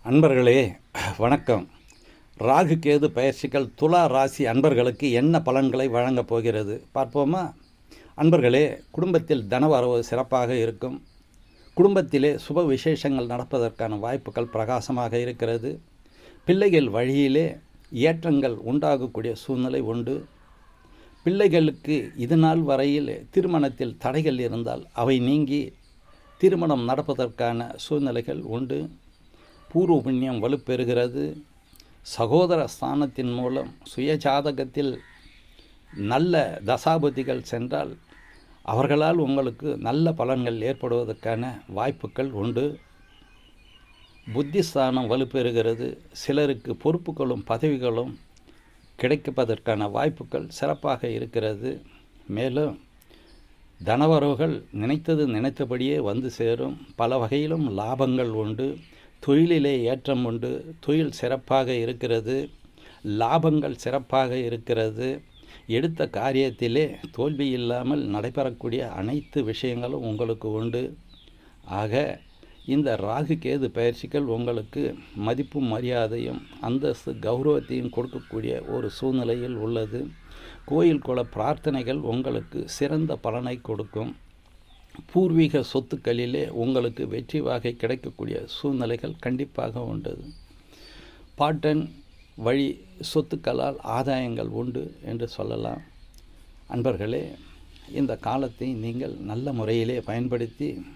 அன்பர்களே வணக்கம். ராகு கேது பயிற்சிகள் துலா ராசி அன்பர்களுக்கு என்ன பலன்களை வழங்கப் போகிறது பார்ப்போமா? அன்பர்களே, குடும்பத்தில் தனவரவு சிறப்பாக இருக்கும். குடும்பத்திலே சுப விசேஷங்கள் நடப்பதற்கான வாய்ப்புகள் பிரகாசமாக இருக்கிறது. பிள்ளைகள் வழியிலே ஏற்றங்கள் உண்டாகக்கூடிய சூழ்நிலை உண்டு. பிள்ளைகளுக்கு இதுநாள் வரையில் திருமணத்தில் தடைகள் இருந்தால் அவை நீங்கி திருமணம் நடப்பதற்கான சூழ்நிலைகள் உண்டு. பூர்வ புண்ணியம் வலுப்பெறுகிறது. சகோதர ஸ்தானத்தின் மூலம் சுயஜாதகத்தில் நல்ல தசாபதிகள் சென்றால் அவர்களால் உங்களுக்கு நல்ல பலன்கள் ஏற்படுவதற்கான வாய்ப்புகள் உண்டு. புத்திஸ்தானம் வலுப்பெறுகிறது. சிலருக்கு பொறுப்புகளும் பதவிகளும் கிடைப்பதற்கான வாய்ப்புகள் சிறப்பாக இருக்கிறது. மேலும் தனவரவுகள் நினைத்தபடியே வந்து சேரும். பல வகையிலும் லாபங்கள் உண்டு. தொழிலிலே ஏற்றம் உண்டு. தொழில் சிறப்பாக இருக்கிறது. லாபங்கள் சிறப்பாக இருக்கிறது. எடுத்த காரியத்திலே தோல்வி இல்லாமல் நடைபெறக்கூடிய அனைத்து விஷயங்களும் உங்களுக்கு உண்டு. ஆக இந்த ராகு கேது பயிற்சிகள் உங்களுக்கு மதிப்பும் மரியாதையும் அந்தஸ்து கௌரவத்தையும் கொடுக்கக்கூடிய ஒரு சூழ்நிலையில் உள்ளது. கோயில் குல பிரார்த்தனைகள் உங்களுக்கு சிறந்த பலனை கொடுக்கும். பூர்வீக சொத்துக்களிலே உங்களுக்கு வெற்றி வாகை கிடைக்கக்கூடிய சூழ்நிலைகள் கண்டிப்பாக உண்டு. பாட்டன் வழி சொத்துக்களால் ஆதாயங்கள் உண்டு என்று சொல்லலாம். அன்பர்களே, இந்த காலத்தை நீங்கள் நல்ல முறையிலே பயன்படுத்தி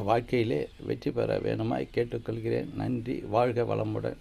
வாழ்க்கையிலே வெற்றி பெற வேணுமாய் கேட்டுக்கொள்கிறேன். நன்றி. வாழ்க வளமுடன்.